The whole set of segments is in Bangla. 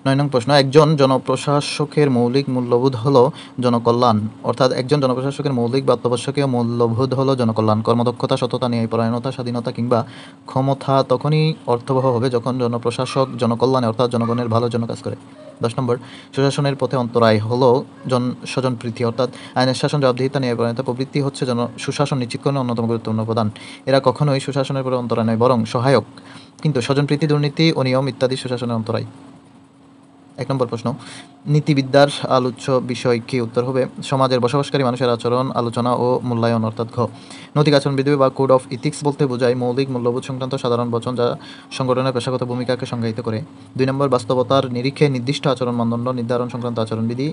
9 নং প্রশ্ন, একজন জনপ্রশাসকের মৌলিক মূল্যবোধ হলো জনকল্যাণ। অর্থাৎ একজন জনপ্রশাসকের মৌলিক বা অত্যাবশ্যকীয় মূল্যবোধ হলো জনকল্যাণ। কর্মদক্ষতা, সততা, ন্যায়পরায়ণতা, স্বাধীনতা কিংবা ক্ষমতা তখনই অর্থবহ হবে যখন জনপ্রশাসক জনকল্যাণে অর্থাৎ জনগণের ভালোর জন্য কাজ করে। 10 নম্বর, সুশাসনের পথে অন্তরায় হলো স্বজনপ্রীতি। অর্থাৎ আইনের শাসন, জবাবদিহিতা, ন্যায়পরায়ণতা প্রভৃতি হচ্ছে সুশাসন নিশ্চিতকরণের অন্যতম গুরুত্বপূর্ণ উপাদান। এরা কখনোই সুশাসনের পরে অন্তরায় নয়, বরং সহায়ক। কিন্তু স্বজনপ্রীতি, দুর্নীতি, অনিয়ম ইত্যাদি সুশাসনের অন্তরায়। 1 নম্বর প্রশ্ন, নীতিবিদ্যার আলোচ্য বিষয় কি? উত্তর হবে সমাজের বসবাসকারী মানুষের আচরণ, আলোচনা ও মূল্যায়ন। অর্থাৎ ঘ। নৈতিক আচরণবিধি বা কোড অফ ইথিক্স বলতে বোঝায় মৌলিক মূল্যবোধ সংক্রান্ত সাধারণ বচন, যা সংগঠনের পেশাগত ভূমিকাকে সংজ্ঞায়িত করে। 2 নম্বর, বাস্তবতার নিরিখে নির্দিষ্ট আচরণ মানদণ্ড নির্ধারণ সংক্রান্ত আচরণবিধি।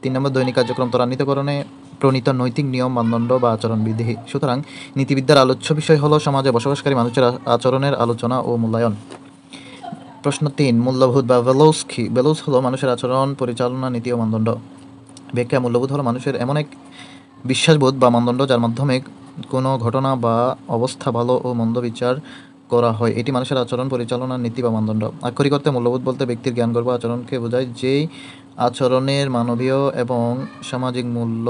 3 নম্বর, দৈনিক কার্যক্রম ত্বরান্বিতকরণে প্রণীত নৈতিক নিয়ম, মানদণ্ড বা আচরণবিধি। সুতরাং নীতিবিদ্যার আলোচ্য বিষয় হলো সমাজে বসবাসকারী মানুষের আচরণের আলোচনা ও মূল্যায়ন। প্রশ্ন 3, মূল্যবোধ বা ভ্যালুস কি? ভ্যালুস হলো মানুষের আচরণ, পরিচালনা, নীতি ও মানদণ্ড। ব্যাখ্যা, মূল্যবোধ হলো মানুষের এমন এক বিশ্বাসবোধ বা মানদণ্ড যার মাধ্যমে কোনো ঘটনা বা অবস্থা ভালো ও মন্দ বিচার করা হয়। এটি মানুষের আচরণ, পরিচালনা, নীতি বা মানদণ্ড। আক্ষরিক অর্থে মূল্যবোধ বলতে ব্যক্তির জ্ঞানগর্ভ আচরণকে বোঝায়, যেই আচরণের মানবীয় এবং সামাজিক মূল্য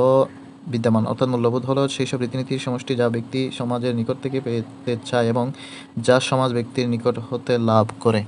বিদ্যমান। অর্থাৎ মূল্যবোধ হলো সেই সব রীতিনীতির সমষ্টি যা ব্যক্তি সমাজের নিকট থেকে পেতে চায় এবং যা সমাজ ব্যক্তির নিকট হতে লাভ করে।